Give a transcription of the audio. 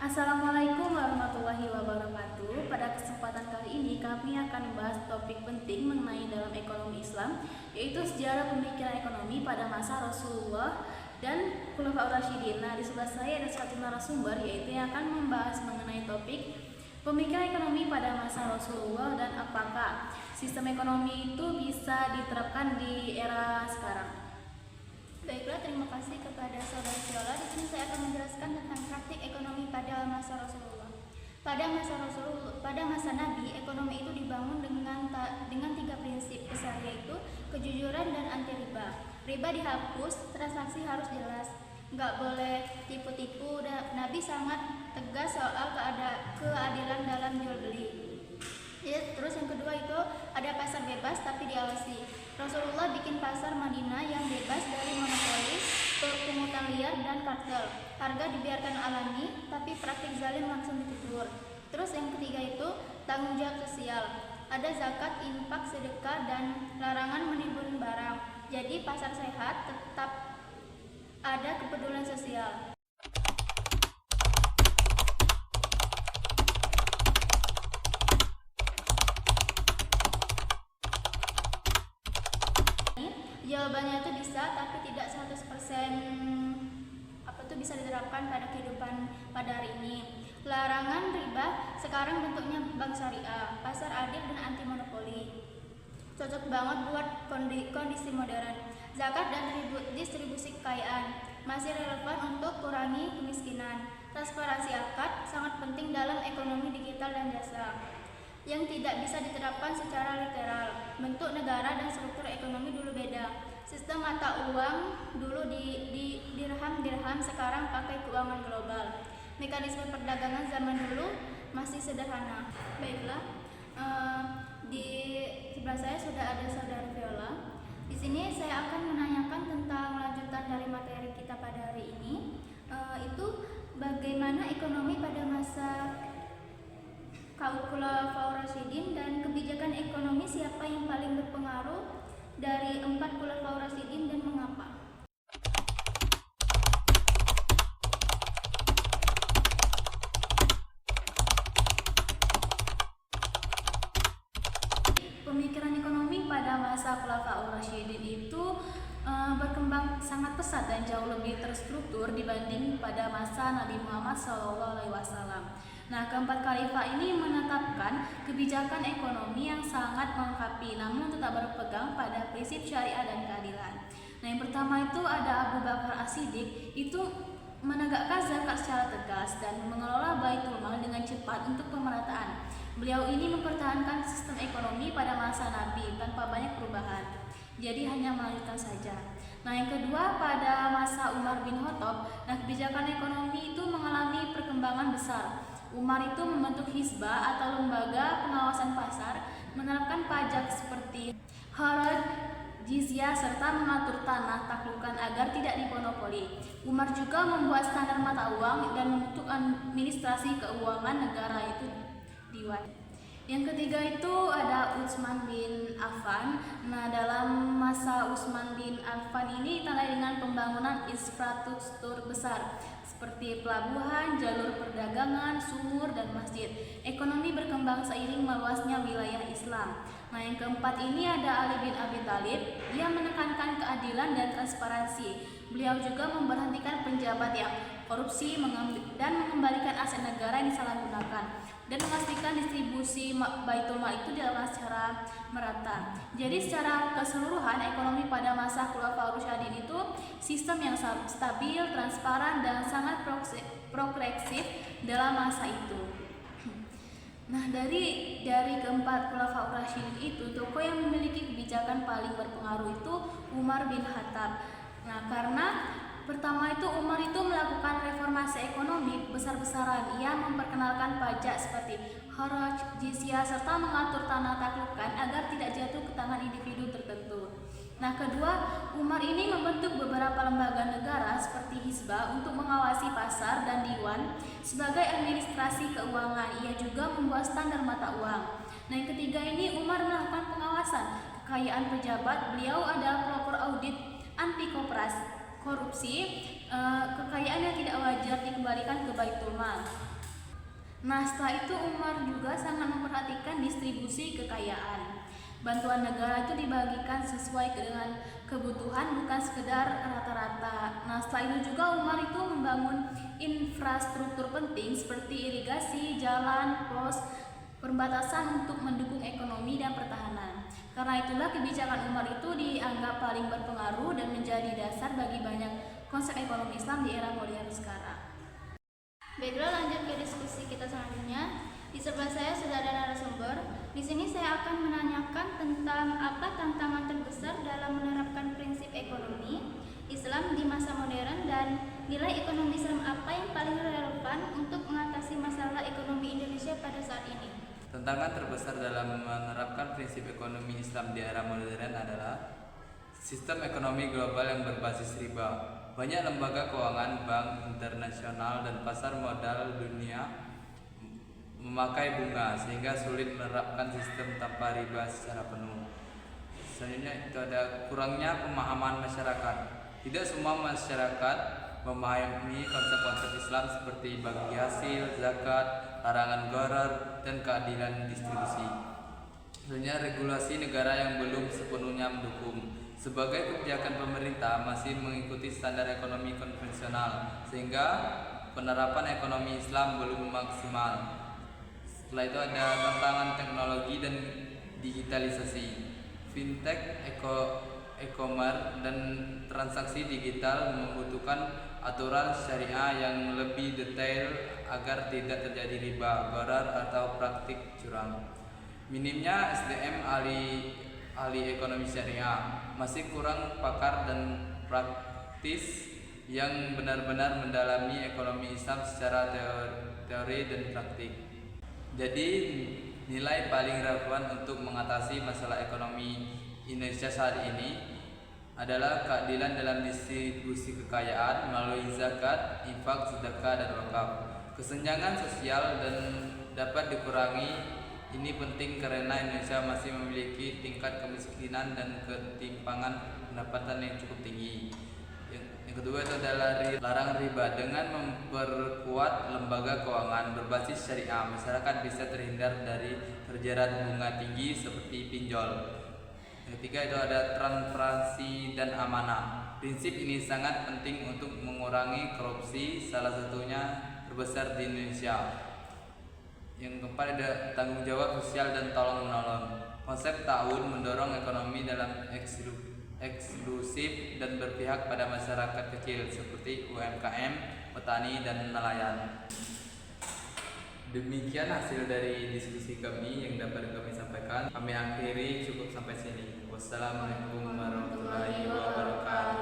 Assalamualaikum warahmatullahi wabarakatuh. Pada kesempatan kali ini kami akan membahas topik penting mengenai dalam ekonomi Islam, yaitu sejarah pemikiran ekonomi pada masa Rasulullah dan Khulafaur Rasyidin. Nah, di sebelah saya ada satu narasumber yaitu yang akan membahas mengenai topik pemikiran ekonomi pada masa Rasulullah dan apakah sistem ekonomi itu bisa diterapkan di era sekarang. Baiklah, terima kasih kepada Saudara Viola. Di sini saya akan menjelaskan tentang praktik ekonomi pada masa Rasulullah. Pada masa Nabi, ekonomi itu dibangun dengan tiga prinsip besar, yaitu kejujuran dan anti riba. Riba dihapus, transaksi harus jelas, nggak boleh tipu-tipu. Nabi sangat tegas soal keadilan dalam jual beli. Ya, terus yang kedua itu ada pasar bebas tapi diawasi. Rasulullah bikin pasar Madinah yang bebas dari monopoli, pungutan liar dan kartel. Harga dibiarkan alami, tapi praktik zalim langsung ditegur. Terus yang ketiga itu tanggung jawab sosial. Ada zakat, infak, sedekah, dan larangan menimbun barang. Jadi pasar sehat tetap ada kepedulian sosial. Jawabannya itu bisa, tapi tidak 100% bisa diterapkan pada kehidupan pada hari ini. Larangan riba sekarang bentuknya bank syariah, pasar adil dan anti monopoli. Cocok banget buat kondisi modern. Zakat dan distribusi kekayaan masih relevan untuk kurangi kemiskinan. Transparansi akad sangat penting dalam ekonomi digital dan jasa. Yang tidak bisa diterapkan secara literal. Bentuk negara dan struktur ekonomi dulu beda. Sistem mata uang dulu di dirham, sekarang pakai keuangan global. Mekanisme perdagangan zaman dulu masih sederhana. Baiklah, di sebelah saya sudah ada Saudara Viola. Di sini saya akan menanyakan tentang lanjutan dari materi kita pada hari ini, itu bagaimana ekonomi pada masa Khulafaur Rasyidin dan kebijakan ekonomi siapa yang paling berpengaruh dari 4 Khulafaur Rasyidin dan mengapa? Pemikiran ekonomi pada masa Khulafaur Rasyidin itu berkembang sangat pesat dan jauh lebih terstruktur dibanding pada masa Nabi Muhammad SAW. Nah, keempat khalifah ini menetapkan kebijakan ekonomi yang sangat melengkapi, namun tetap berpegang pada prinsip syariah dan keadilan. Nah, yang pertama itu ada Abu Bakar As-Siddiq, itu menegakkan zakat secara tegas dan mengelola Baitul Mal dengan cepat untuk pemerataan. Beliau ini mempertahankan sistem ekonomi pada masa Nabi tanpa banyak perubahan, jadi hanya melanjutkan saja. Nah, yang kedua pada masa Umar bin Khattab, nah kebijakan ekonomi itu mengalami perkembangan besar. Umar itu membentuk hizbah atau lembaga pengawasan pasar, menerapkan pajak seperti kharaj, jizyah, serta mengatur tanah taklukan agar tidak dimonopoli. Umar juga membuat standar mata uang dan membentuk administrasi keuangan negara, itu Diwan. Yang ketiga itu ada Utsman bin Affan. Nah, dalam masa Utsman bin Affan ini ditandai dengan pembangunan infrastruktur besar seperti pelabuhan, jalur perdagangan, sumur, dan masjid. Ekonomi berkembang seiring meluasnya wilayah Islam. Nah, yang keempat ini ada Ali bin Abi Thalib. Dia menekankan keadilan dan transparansi. Beliau juga memberhentikan penjabat yang korupsi dan mengembalikan aset negara yang disalahgunakan dan memastikan distribusi Baitul Mal itu dilakukan secara merata. Jadi secara keseluruhan ekonomi pada masa Khulafaur Rasyidin itu sistem yang stabil, transparan, dan sangat progresif dalam masa itu. Nah, dari keempat Khulafaur Rasyidin itu, tokoh yang memiliki kebijakan paling berpengaruh itu Umar bin Khattab. Nah, karena pertama itu Umar itu melakukan reformasi ekonomi besar-besaran. Ia memperkenalkan pajak seperti kharaj, jizyah, serta mengatur tanah taklukan agar tidak jatuh ke tangan individu tertentu. Nah, kedua, Umar ini membentuk beberapa lembaga negara seperti hizbah untuk mengawasi pasar dan diwan sebagai administrasi keuangan. Ia juga membuat standar mata uang. Nah, yang ketiga ini Umar melakukan pengawasan kekayaan pejabat. Beliau adalah pelopor audit anti korupsi, kekayaan yang tidak wajar dikembalikan ke Baitul Mal. Nah, setelah itu Umar juga sangat memperhatikan distribusi kekayaan. Bantuan negara itu dibagikan sesuai dengan kebutuhan, bukan sekedar rata-rata. Nah, setelah itu juga Umar itu membangun infrastruktur penting seperti irigasi, jalan, pos, perbatasan untuk mendukung ekonomi dan pertahanan. Karena itulah kebijakan Umar itu dianggap paling berpengaruh dan menjadi dasar bagi banyak konsep ekonomi Islam di era modern sekarang. Baiklah, lanjut ke diskusi kita selanjutnya. Di sebelah saya sudah ada narasumber. Di sini saya akan menanyakan tentang apa tantangan terbesar dalam menerapkan prinsip ekonomi Islam di masa modern dan nilai ekonomi Islam apa yang paling relevan untuk mengatasi masalah ekonomi Indonesia pada saat ini. Tantangan terbesar dalam menerapkan prinsip ekonomi Islam di era modern adalah sistem ekonomi global yang berbasis riba. Banyak lembaga keuangan, bank internasional, dan pasar modal dunia memakai bunga sehingga sulit menerapkan sistem tanpa riba secara penuh. Selanjutnya itu ada kurangnya pemahaman masyarakat. Tidak semua masyarakat memahami konsep-konsep Islam seperti bagi hasil, zakat, larangan gharar, dan keadilan distribusi. Selanjutnya regulasi negara yang belum sepenuhnya mendukung. Sebagai kebijakan pemerintah masih mengikuti standar ekonomi konvensional sehingga penerapan ekonomi Islam belum maksimal. Setelah itu ada tantangan teknologi dan digitalisasi. Fintech, e-commerce, dan transaksi digital membutuhkan aturan syariah yang lebih detail agar tidak terjadi riba, gharar, atau praktik curang. Minimnya SDM ahli ekonomi syariah, masih kurang pakar dan praktis yang benar-benar mendalami ekonomi Islam secara teori dan praktik. Jadi nilai paling relevan untuk mengatasi masalah ekonomi Indonesia saat ini adalah keadilan dalam distribusi kekayaan melalui zakat, infak, sedekah, dan wakaf. Kesenjangan sosial dan dapat dikurangi. Ini penting karena Indonesia masih memiliki tingkat kemiskinan dan ketimpangan pendapatan yang cukup tinggi. Yang kedua itu adalah larang riba. Dengan memperkuat lembaga keuangan berbasis syariah, masyarakat bisa terhindar dari terjerat bunga tinggi seperti pinjol. Yang ketiga itu ada transparansi dan amanah. Prinsip ini sangat penting untuk mengurangi korupsi, salah satunya terbesar di Indonesia. Yang keempat ada tanggung jawab sosial dan tolong menolong. Konsep ta'awun mendorong ekonomi dalam eksklusif dan berpihak pada masyarakat kecil seperti UMKM, petani, dan nelayan. Demikian hasil dari diskusi kami yang dapat kami sampaikan. Kami akhiri cukup sampai sini. Wassalamualaikum warahmatullahi wabarakatuh.